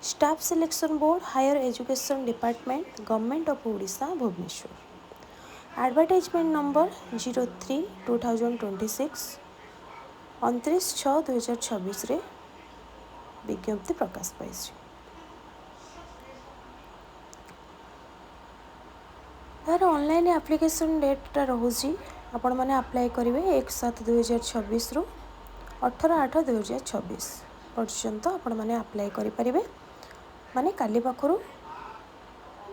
Staff selection board higher education department government of Odisha Bhubaneswar. Advertisement number 03/2026 29/6/2026 विज्ञप्ति प्रकाश पाई। यार online application data रोज आपण मैंने apply करेंगे 1/7/2026 रु 18/8/2026 पर्यंत आपण मैंने अप्लाई करेंगे। माने काली पाखु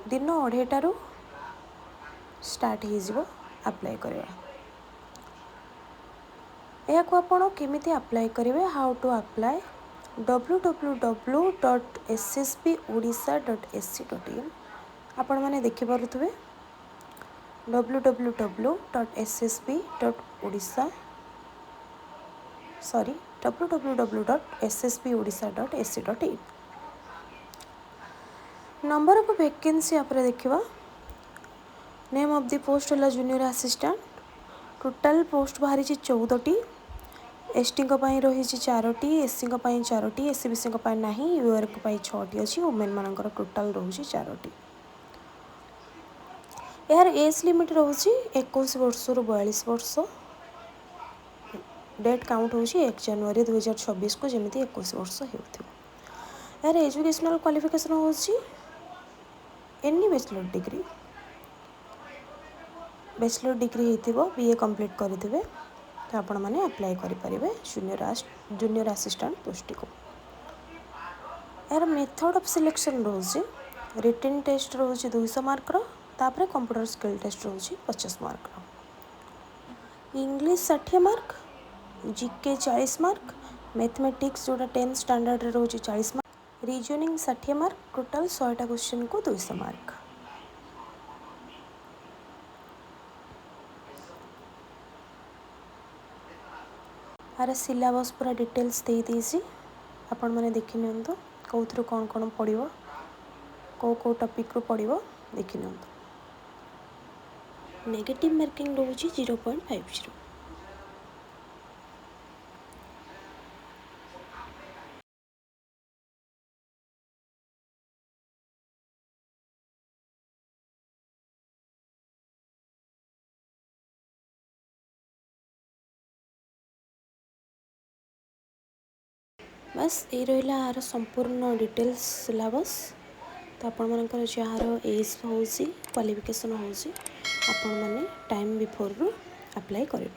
दिन 2:30 स्टार्ट हो अप्लाई करवा। यह आपण केमिति अप्लाई करेंगे हाउ टू अप्लाई www.ssbodisha.ac.in आपण मैंने देखिपे www.ssbodisha.ac.in नंबर ऑफ वैकेंसी आप देखा। नेम ऑफ द पोस्ट है जूनियर असिस्टेंट। टोटाल पोस्ट बाहरी 14टी। एसटी रही 4टी, एससी 4टी, एससी बीसी ना, यूआर 6टी अच्छी, वुमेन मान टोटाल रोचे 4टी। यार एज लिमिट रोचे 21 वर्ष रु 42 वर्ष। डेट काउंट हो 1 जनवरी 2026 को जमी 21 वर्ष हो। यार एजुकेशनल क्वालिफिकेशन हो एनी बैचलर डिग्री होती बीए कंप्लीट करेंगे तो आपण मैंने अप्लाई करेंगे जूनियर असिस्टेंट पोस्ट को। यार मेथड ऑफ सिलेक्शन रोचे रिटन टेस्ट रोचे 200 मार्क तापर कंप्यूटर स्किल टेस्ट रोचे 50 mark. English 60 mark, GK 40 mark, mathematics जोटा 10th स्टैंडर्ड रोचे 40 मार्क, रीजनिंग 60 मार्क, टोटाल 100टा क्वेश्चन को 200 मार्क। यार सिलेबस पूरा डिटेल्स दे दीजिए आपण मैंने देखि नियंतु कौथरो कौन कौन पड़िबो को टॉपिक रो पड़िबो देखि नियंतु। Negative marking रोची 0.50। बस ये रहा यार संपूर्ण डिटेल्स सिलेबस। तो आपण मानकर जार एज हो क्वालिफिकेशन हो आपण मैंने टाइम बिफोर अप्लाई करें।